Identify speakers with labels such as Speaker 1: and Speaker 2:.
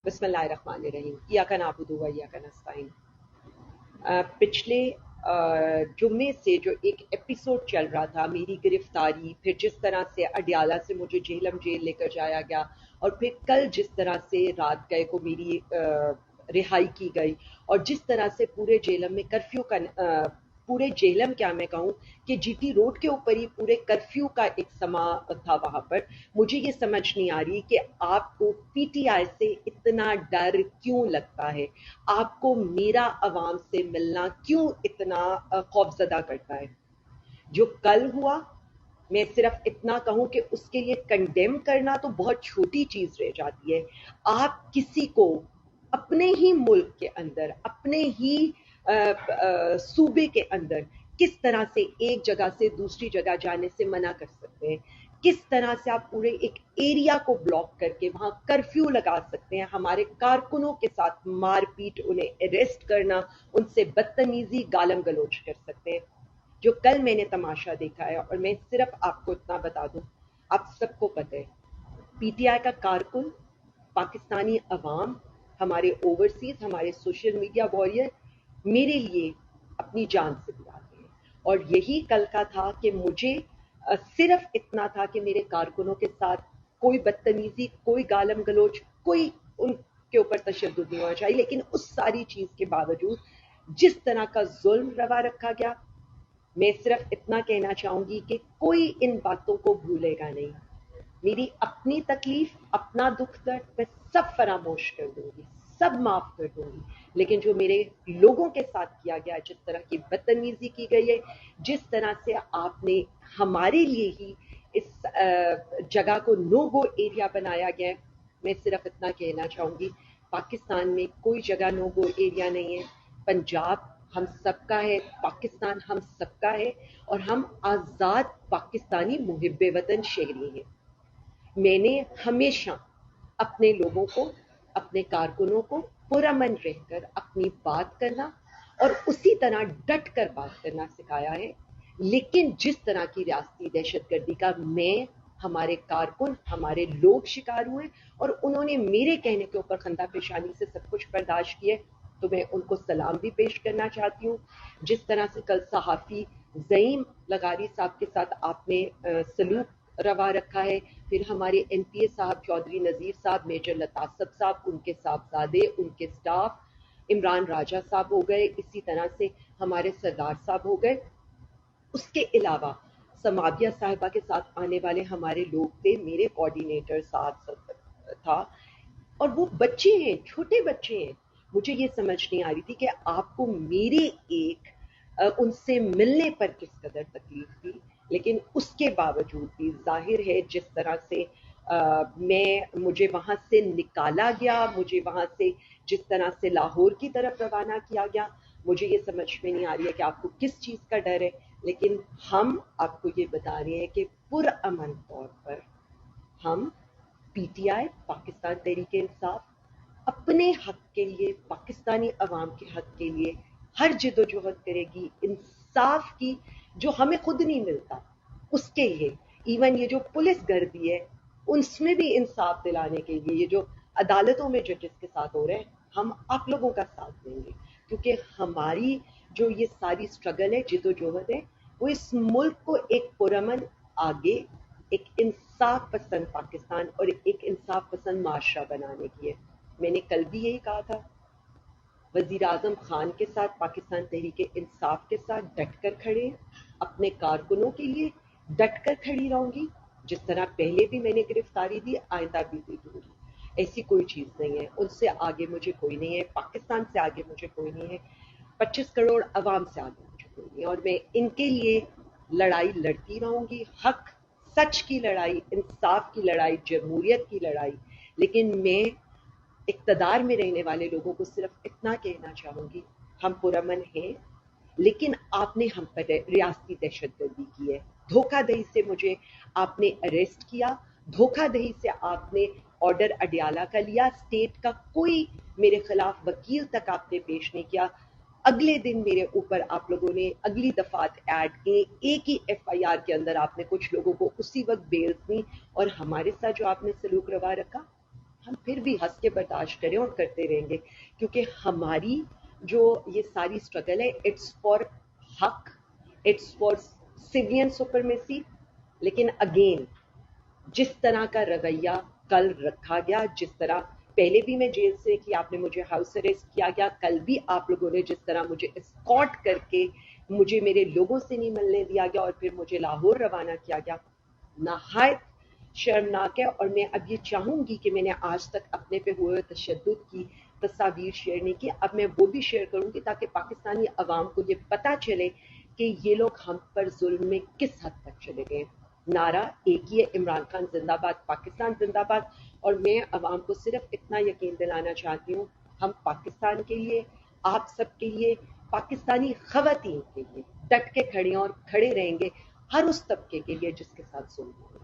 Speaker 1: بسم اللہ الرحمن الرحیم، ایاک نعبد و ایاک نستعین۔ پچھلے جمعے سے جو ایک ایپیسوڈ چل رہا تھا، میری گرفتاری، پھر جس طرح سے اڈیالہ سے مجھے جہلم جیل لے کر جایا گیا، اور پھر کل جس طرح سے رات گئے کو میری رہائی کی گئی، اور جس طرح سے پورے جہلم میں کرفیو کا پورے جہلم کیا میں کہوں کہ جی ٹی روڈ کے اوپر ہی پورے کرفیو کا ایک سما تھا وہاں پر۔ مجھے یہ سمجھ نہیں آ رہی کہ آپ کو پی ٹی آئی سے اتنا ڈر کیوں لگتا ہے، آپ کو میرا عوام سے ملنا کیوں اتنا خوفزدہ کرتا ہے۔ جو کل ہوا، میں صرف اتنا کہوں کہ اس کے لیے کنڈیم کرنا تو بہت چھوٹی چیز رہ جاتی ہے۔ آپ کسی کو اپنے ہی ملک کے اندر، اپنے ہی صوبے کے اندر کس طرح سے ایک جگہ سے دوسری جگہ جانے سے منع کر سکتے ہیں، کس طرح سے آپ پورے ایک ایریا کو بلاک کر کے وہاں کرفیو لگا سکتے ہیں، ہمارے کارکنوں کے ساتھ مار پیٹ، انہیں اریسٹ کرنا، ان سے بدتمیزی گالم گلوچ کر سکتے ہیں۔ جو کل میں نے تماشا دیکھا ہے، اور میں صرف آپ کو اتنا بتا دوں، آپ سب کو پتہ ہے پی ٹی آئی کا کارکن، پاکستانی عوام، ہمارے اوورسیز، ہمارے سوشل میڈیا واریر میرے لیے اپنی جان سے بھی آتے ہیں۔ اور یہی کل کا تھا کہ مجھے صرف اتنا تھا کہ میرے کارکنوں کے ساتھ کوئی بدتمیزی، کوئی گالم گلوچ، کوئی ان کے اوپر تشدد نہیں ہونا چاہیے، لیکن اس ساری چیز کے باوجود جس طرح کا ظلم روا رکھا گیا، میں صرف اتنا کہنا چاہوں گی کہ کوئی ان باتوں کو بھولے گا نہیں۔ میری اپنی تکلیف، اپنا دکھ درد میں سب فراموش کر دوں گی، سب معاف کر دوں گی، لیکن جو میرے لوگوں کے ساتھ کیا گیا، جس طرح کی بدتمیزی کی گئی ہے، جس طرح سے آپ نے ہمارے لیے ہی اس جگہ کو نو گو ایریا بنایا گیا ہے، میں صرف اتنا کہنا چاہوں گی، پاکستان میں کوئی جگہ نو گو ایریا نہیں ہے۔ پنجاب ہم سب کا ہے، پاکستان ہم سب کا ہے، اور ہم آزاد پاکستانی محب وطن شہری ہیں۔ میں نے ہمیشہ اپنے لوگوں کو، اپنے کارکنوں کو پرامن رہ کر اپنی بات کرنا اور اسی طرح ڈٹ کر بات کرنا سکھایا ہے، لیکن جس طرح کی ریاستی دہشت گردی کا میں، ہمارے کارکن، ہمارے لوگ شکار ہوئے، اور انہوں نے میرے کہنے کے اوپر خندہ پیشانی سے سب کچھ برداشت کیے، تو میں ان کو سلام بھی پیش کرنا چاہتی ہوں۔ جس طرح سے کل صحافی زعیم لغاری صاحب کے ساتھ آپ نے سلوک روا رکھا ہے، پھر ہمارے این پی اے صاحب چودھری نذیر صاحب، میجر لطاسب صاحب، ان کے صاحبزادے، ان کے سٹاف، عمران راجہ صاحب ہو گئے، اسی طرح سے ہمارے سردار صاحب ہو گئے، اس کے علاوہ سماویہ صاحبہ کے ساتھ آنے والے ہمارے لوگ تھے، میرے کوآرڈینیٹر صاحب تھا، اور وہ بچے ہیں، چھوٹے بچے ہیں۔ مجھے یہ سمجھ نہیں آ رہی تھی کہ آپ کو میرے ایک ان سے ملنے پر کس قدر تکلیف تھی، لیکن اس کے باوجود بھی ظاہر ہے جس طرح سے مجھے وہاں سے نکالا گیا، مجھے وہاں سے جس طرح سے لاہور کی طرف روانہ کیا گیا، مجھے یہ سمجھ میں نہیں آ رہی ہے کہ آپ کو کس چیز کا ڈر ہے، لیکن ہم آپ کو یہ بتا رہے ہیں کہ پرامن طور پر ہم P T I, Pakistan Tehreek Insaf, اپنے حق کے لیے، پاکستانی عوام کے حق کے لیے ہر جد و جہد کرے گی، انصاف کی جو ہمیں خود نہیں ملتا اس کے لیے، ایون یہ جو پولیس گردی ہے اس میں بھی انصاف دلانے کے لیے، یہ جو عدالتوں میں ججز کے ساتھ ہو رہے ہیں، ہم آپ لوگوں کا ساتھ دیں گے، کیونکہ ہماری جو یہ ساری سٹرگل ہے، جد و جہد ہے، وہ اس ملک کو ایک پرامن آگے، ایک انصاف پسند پاکستان اور ایک انصاف پسند معاشرہ بنانے کی ہے۔ میں نے کل بھی یہی کہا تھا، وزیر اعظم خان کے ساتھ، پاکستان تحریک انصاف کے ساتھ ڈٹ کر کھڑے ہیں، اپنے کارکنوں کے لیے ڈٹ کر کھڑی رہوں گی، جس طرح پہلے بھی میں نے گرفتاری دی، آئندہ بھی دوں گی۔ ایسی کوئی چیز نہیں ہے، ان سے آگے مجھے کوئی نہیں ہے، پاکستان سے آگے مجھے کوئی نہیں ہے، 25 کروڑ عوام سے آگے مجھے کوئی نہیں ہے، اور میں ان کے لیے لڑائی لڑتی رہوں گی، حق سچ کی لڑائی، انصاف کی لڑائی، جمہوریت کی لڑائی۔ لیکن میں اقتدار میں رہنے والے لوگوں کو صرف اتنا کہنا چاہوں گی، ہم پرامن ہیں، لیکن آپ نے ہم پر ریاستی دہشت گردی کی ہے، دھوکہ دہی سے مجھے آپ نے اریسٹ کیا، دھوکہ دہی سے آپ نے آرڈر اڈیالہ کا لیا، اسٹیٹ کا کوئی میرے خلاف وکیل تک آپ نے پیش نہیں کیا، اگلے دن میرے اوپر آپ لوگوں نے اگلی دفعات ایڈ کی، ایک ہی ایف آئی آر کے اندر آپ نے کچھ لوگوں کو اسی وقت بیلز دی، اور ہمارے ساتھ جو آپ نے سلوک روا رکھا، ہم پھر بھی ہنس کے برداشت کریں اور کرتے رہیں گے، کیونکہ ہماری جو یہ ساری اسٹرگل ہے اٹس فار حق، اٹس فار سوین سپرمیسی. لیکن اگین جس طرح کا رویہ کل رکھا گیا، جس طرح پہلے بھی میں جیل سے کہ آپ نے مجھے ہاؤس اریسٹ کیا گیا، کل بھی آپ لوگوں نے جس طرح مجھے اسکارٹ کر کے مجھے میرے لوگوں سے نہیں ملنے دیا گیا اور پھر مجھے لاہور روانہ کیا گیا، نہایت شرمناک ہے. اور میں اب یہ چاہوں گی کہ میں نے آج تک اپنے پہ ہوئے تشدد کی تصاویر شیئر نہیں کی، اب میں وہ بھی شیئر کروں گی تاکہ پاکستانی عوام کو یہ پتہ چلے کہ یہ لوگ ہم پر ظلم میں کس حد تک چلے گئے. نعرہ ایک ہی ہے، عمران خان زندہ باد، پاکستان زندہ باد. اور میں عوام کو صرف اتنا یقین دلانا چاہتی ہوں، ہم پاکستان کے لیے، آپ سب کے لیے، پاکستانی خواتین کے لیے ڈٹ کے کھڑے ہیں اور کھڑے رہیں گے ہر اس طبقے کے لیے جس کے ساتھ ظلم ہو.